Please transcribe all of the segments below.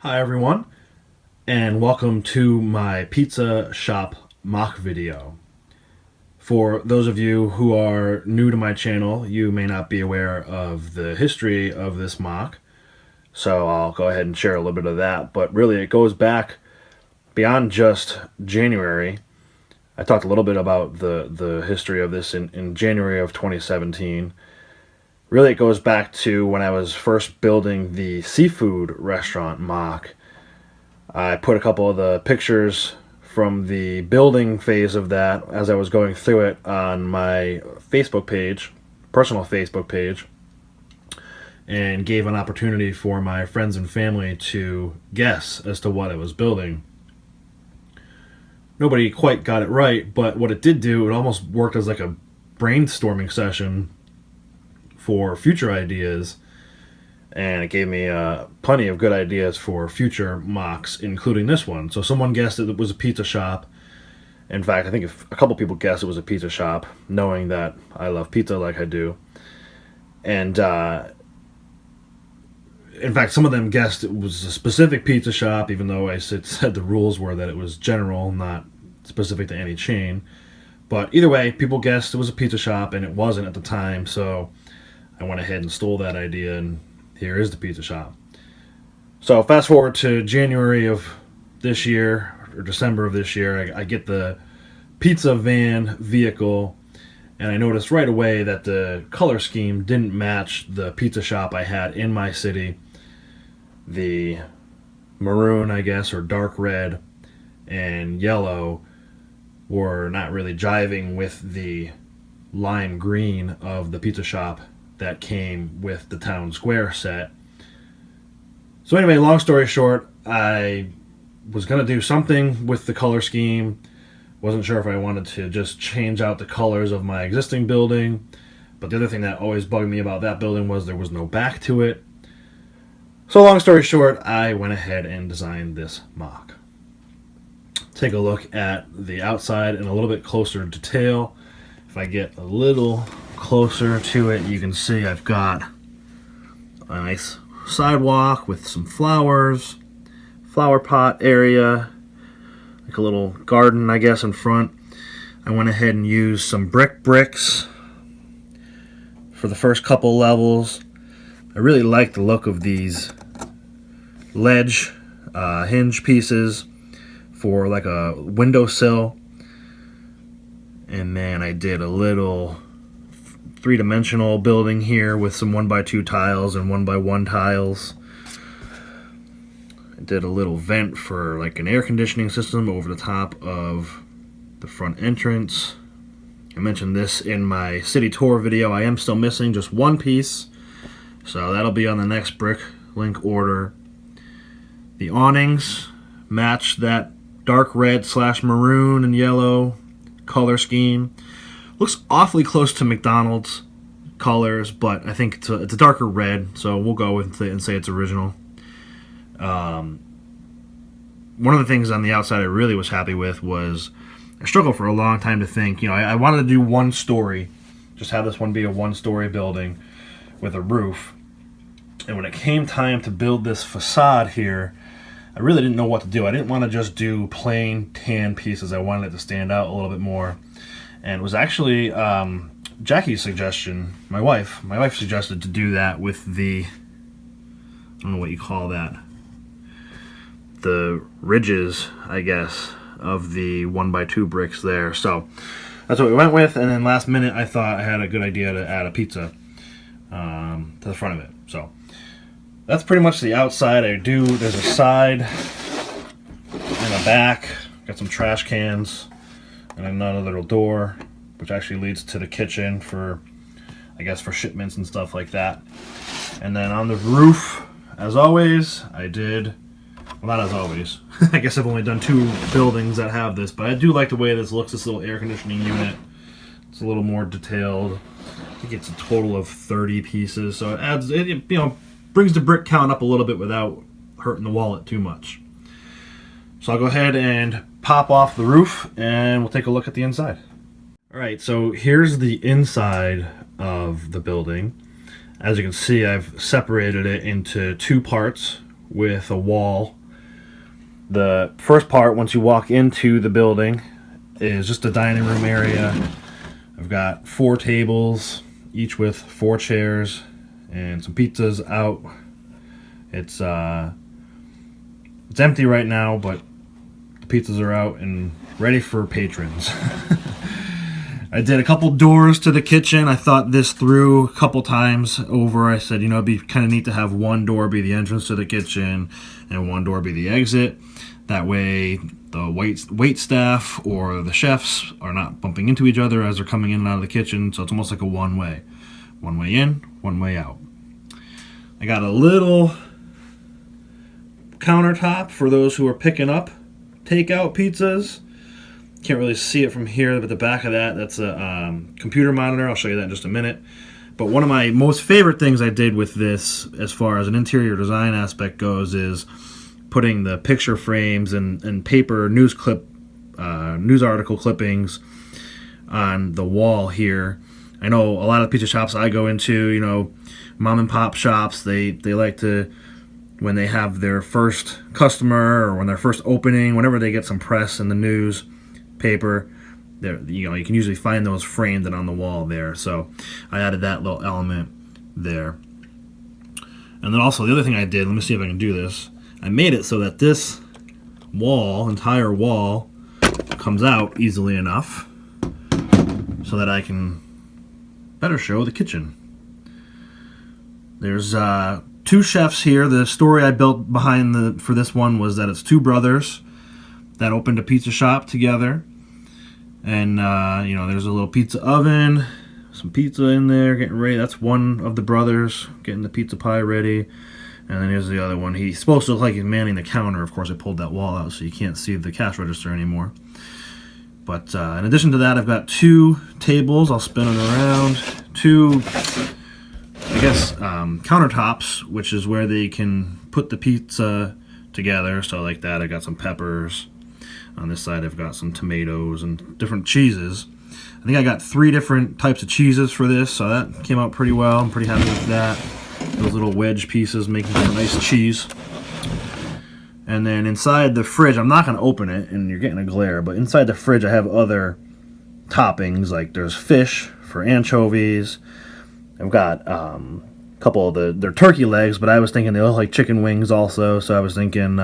Hi everyone, and welcome to my pizza shop mock video. For those of you who are new to my channel, you may not be aware of the history of this mock, so I'll go ahead and share a little bit of that. But really, it goes back beyond just January. I talked a little bit about the history of this in January of 2017. Really, it goes back to when I was first building the seafood restaurant mock. I put a couple of the pictures from the building phase of that as I was going through it on my Facebook page, personal Facebook page, and gave an opportunity for my friends and family to guess as to what I was building. Nobody quite got it right, but what it did do, it almost worked as like a brainstorming session for future ideas, and it gave me plenty of good ideas for future mocks, including this one. So someone guessed it was a pizza shop. In fact, I think a couple people guessed it was a pizza shop, knowing that I love pizza like I do. And in fact, some of them guessed it was a specific pizza shop, even though I said the rules were that it was general, not specific to any chain. But either way, people guessed it was a pizza shop, and it wasn't at the time, so I went ahead and stole that idea, and here is the pizza shop. So fast forward to January of this year, or December of this year, I get the pizza van vehicle, and I noticed right away that the color scheme didn't match the pizza shop I had in my city. The maroon, I guess, or dark red and yellow were not really jiving with the lime green of the pizza shop that came with the town square set. So anyway, long story short, I was going to do something with the color scheme. Wasn't sure if I wanted to just change out the colors of my existing building, but the other thing that always bugged me about that building was there was no back to it. So long story short, I went ahead and designed this mock. Take a look at the outside in a little bit closer detail. If I get a little closer to it, you can see I've got a nice sidewalk with some flowers, flower pot area, like a little garden, I guess, in front. I went ahead and used some bricks for the first couple levels. I really like the look of these ledge hinge pieces for like a windowsill. And then I did a little three-dimensional building here with some 1x2 tiles and 1x1 tiles. I did a little vent for like an air conditioning system over the top of the front entrance. I mentioned this in my city tour video. I am still missing just one piece, so that'll be on the next brick link order. The awnings match that dark red / maroon and yellow color scheme. Looks awfully close to McDonald's colors, but I think it's a darker red, so we'll go with it and say it's original. One of the things on the outside I really was happy with was I struggled for a long time to think. I wanted to do one story, just have this one be a one-story building with a roof. And when it came time to build this facade here, I really didn't know what to do. I didn't want to just do plain tan pieces. I wanted it to stand out a little bit more. And it was actually Jackie's suggestion, my wife suggested to do that with the, I don't know what you call that, the ridges, I guess, of the 1x2 bricks there. So that's what we went with, and then last minute I thought I had a good idea to add a pizza to the front of it. So that's pretty much the outside. There's a side and a back, got some trash cans, and another little door, which actually leads to the kitchen for, I guess, for shipments and stuff like that. And then on the roof, as always, well, not as always. I guess I've only done 2 buildings that have this, but I do like the way this looks, this little air conditioning unit. It's a little more detailed. I think it's a total of 30 pieces, so it adds, brings the brick count up a little bit without hurting the wallet too much. So I'll go ahead and pop off the roof and we'll take a look at the inside. Alright, so here's the inside of the building. As you can see, I've separated it into 2 parts with a wall. The first part, once you walk into the building, is just a dining room area. I've got 4 tables, each with 4 chairs, and some pizzas out. It's empty right now, but the pizzas are out and ready for patrons. I did a couple doors to the kitchen. I thought this through a couple times over. I said, it'd be kind of neat to have one door be the entrance to the kitchen and one door be the exit. That way the wait staff or the chefs are not bumping into each other as they're coming in and out of the kitchen. So it's almost like a one-way. One way in, one way out. I got a little countertop for those who are picking up takeout pizzas. Can't really see it from here, but the back of that's a computer monitor. I'll show you that in just a minute. But one of my most favorite things I did with this, as far as an interior design aspect goes, is putting the picture frames and paper news article clippings on the wall here. I know a lot of pizza shops I go into, mom and pop shops, they like to, when they have their first customer or when they're first opening, whenever they get some press in the news paper, you can usually find those framed and on the wall there. So I added that little element there. And then also the other thing I did, let me see if I can do this. I made it so that this entire wall, comes out easily enough so that I can better show the kitchen. There's 2 chefs here. The story I built for this one was that it's 2 brothers that opened a pizza shop together. And, there's a little pizza oven, some pizza in there getting ready. That's one of the brothers getting the pizza pie ready. And then here's the other one. He's supposed to look like he's manning the counter. Of course, I pulled that wall out so you can't see the cash register anymore. But in addition to that, I've got 2 tables. I'll spin them around. 2, countertops, which is where they can put the pizza together. So like that, I got some peppers. On this side, I've got some tomatoes and different cheeses. I think I got 3 different types of cheeses for this, so that came out pretty well. I'm pretty happy with that. Those little wedge pieces making for a nice cheese. And then inside the fridge, I'm not going to open it, and you're getting a glare, but inside the fridge I have other toppings, like there's fish for anchovies. I've got a couple of they're turkey legs, but I was thinking they look like chicken wings also, so I was thinking,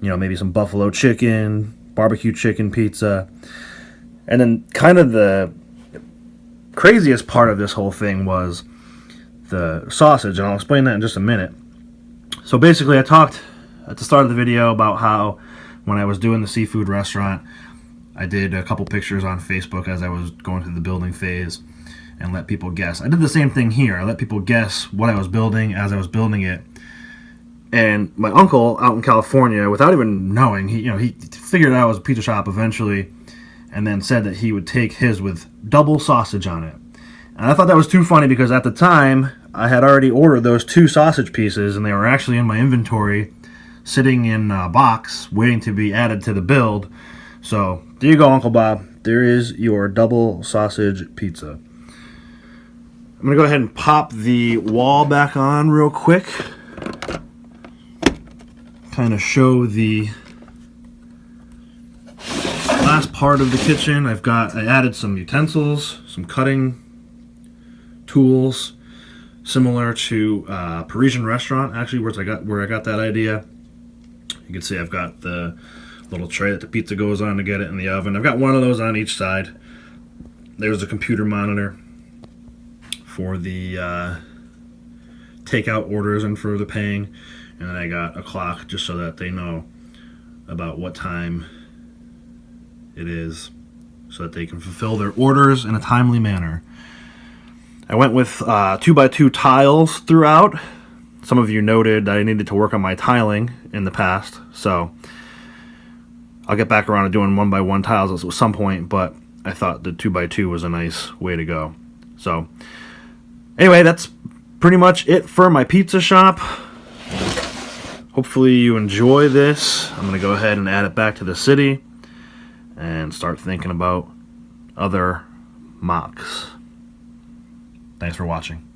maybe some buffalo chicken, barbecue chicken pizza. And then kind of the craziest part of this whole thing was the sausage, and I'll explain that in just a minute. So basically I talked at the start of the video about how when I was doing the seafood restaurant, I did a couple pictures on Facebook as I was going through the building phase and let people guess. I did the same thing here. I let people guess what I was building as I was building it. And my uncle out in California, without even knowing, he figured out it was a pizza shop eventually, and then said that he would take his with double sausage on it. And I thought that was too funny because at the time, I had already ordered those 2 sausage pieces, and they were actually in my inventory, sitting in a box, waiting to be added to the build. So, there you go, Uncle Bob. There is your double sausage pizza. I'm going to go ahead and pop the wall back on real quick. Kind of show the last part of the kitchen. I added some utensils, some cutting tools, similar to Parisian restaurant, actually, where I got that idea. You can see I've got the little tray that the pizza goes on to get it in the oven. I've got one of those on each side. There's a computer monitor for the takeout orders and for the paying. And then I got a clock just so that they know about what time it is, so that they can fulfill their orders in a timely manner. I went with 2x2 tiles throughout. Some of you noted that I needed to work on my tiling in the past, so I'll get back around to doing 1x1 tiles at some point, but I thought the 2x2 was a nice way to go. So anyway, that's pretty much it for my pizza shop. Hopefully you enjoy this. I'm going to go ahead and add it back to the city and start thinking about other MOCs. Thanks for watching.